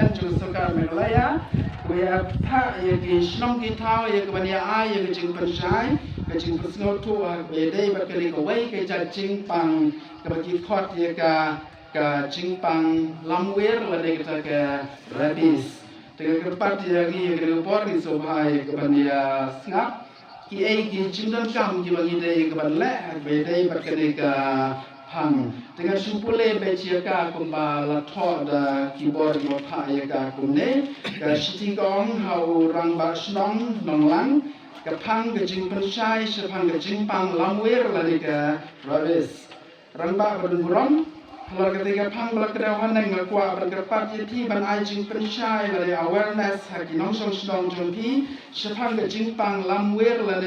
Queensland juga suka Meghalaya kuya tha ye ki shnong ki thao ye ka bania ai ye ka jing panchai ka jing pasno tu be dei ba ka li ka wei ka ja jing pang ka ba ki thot ye ka jing pang lamwer la de ka ka rabies te ka pat ye ki ka por ni so bhai ka bania snap ki ai ki jing dan kam ki ba ki dei ka ban le be dei ba ka ni ka hang dengan sumpule beciaka kumba la thod keyboard mo tha yaka kumne ka shitingong hau rang ba snong nonglang ka phang ka jing panchai se phang ka jing pang lamwer la ka ravis rang ba badungrom la ka tiga phang la ka han nang kwa ban ka pat ye thi ban ai jing panchai la awareness ha ki nong song snong jong pi se phang ka jing pang lamwer la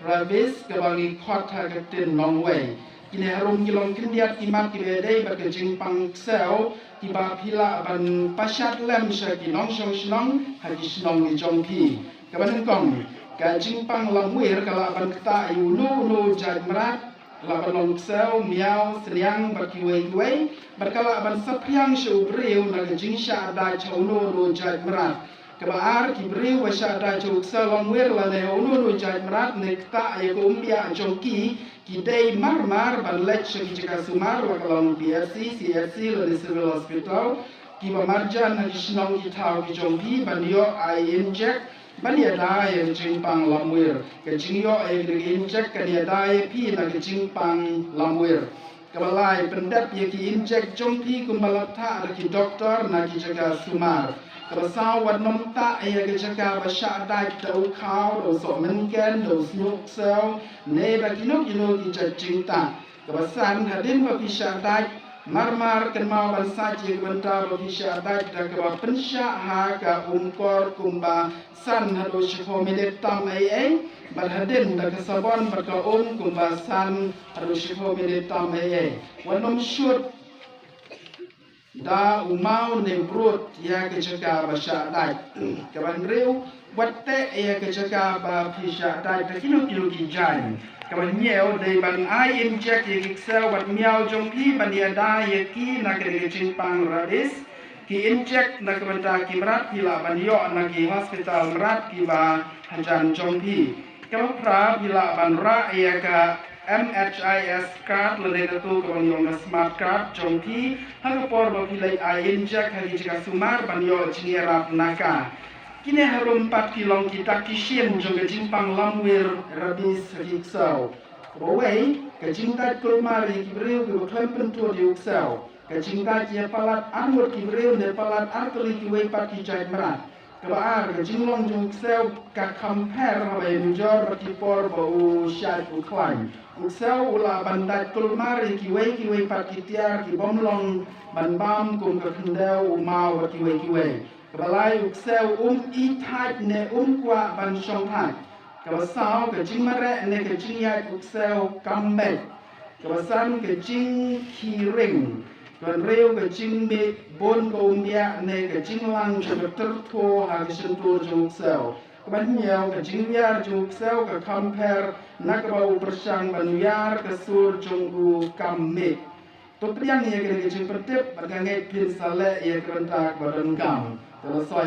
ravis ka bangi khot ha ka tin nong wei kini harum kilong kindiat imat kibedei bagi jing pang sel tiba pila ban pasyat lem sya kinong syong syong haji syong ni jongpi kaban kong ka jing pang lamwir kala ban kata yu no jad merat la ban long sel miao seriang bagi wei berkala ban sapyang syu breu na jing sya da chau no jad merat kebaar kibreu wa sya da chau sel lamwir la ne no jad merat ne kata ayu umbia jongki kidai mar ban lech jika sumar wa kalong BSC CSC la civil hospital kiba marjan na kisnong kitau ki jongpi ban yo ai inject ban ya dai jing pang lamwir ke jing yo ai inject kan ya dai pi na ke jing pang lamwir kabalai pendap ye ki inject jongpi kumbalatha ki doktor na ki jaga sumar Kerasa warna tak ia kejaga basyak dai tau kau do so mengen do snuk sel ne bagi nok ki jajing ta kebasan hadin bagi syak dai mar ken mau ban saji benta bagi syak dai da ke pensya ha ka umkor kumba san hado shiko minit tam ai ban hadin da ke sabon baka kumba san hado shiko minit tam ai wanom shoot da umau ne brut ya ke jaga basya dai kaban reu watte ya ke jaga ba pisya dai ta kilo ki jan kaban nyeo dei ban ai inject ye sel bat miao jongki ban dia da ye ki na ke jing pang radis ki inject na kaban ta ki merat pila ban yo na ki hospital merat ki ba hajan jongki kaban pra pila ban ra ya ka MHIS card lele tu kong yong smart card jongki hang por ba pilai ai inject hari jika sumar ban yo jingerap naka kini harum 4 kilong kita kisien jong jing pang lamwir rabis riksau bawai ke jingta kulmar ki breu ki klem pentu di uksau ke jingta ki palat amur ki breu ne palat arkli ki wei pat ki jai merat kebaar ke jinglong jong sel ka compare habai nujor ki por ba u syat u klan uksau ula bandat kulmar ki wei pat ki tiar ki bomlong ban bam kum ka kendau umau ki wei kebalai uksau i thai ne kwa ban shong thai kebasau ke jingmare ne ke jingyat uksau comeback kebasan ke jing kiring kan reu ke jing me bon ko umbia ne ke jinglang ke tertho ha ke sentur jong sel keban nyau ke jingyar jong sel ke compare nak bau bersang banuyar ke sur jong u kamme to priang ye ke jing pertep bagangai pin sale ye ke rentak badan kam terus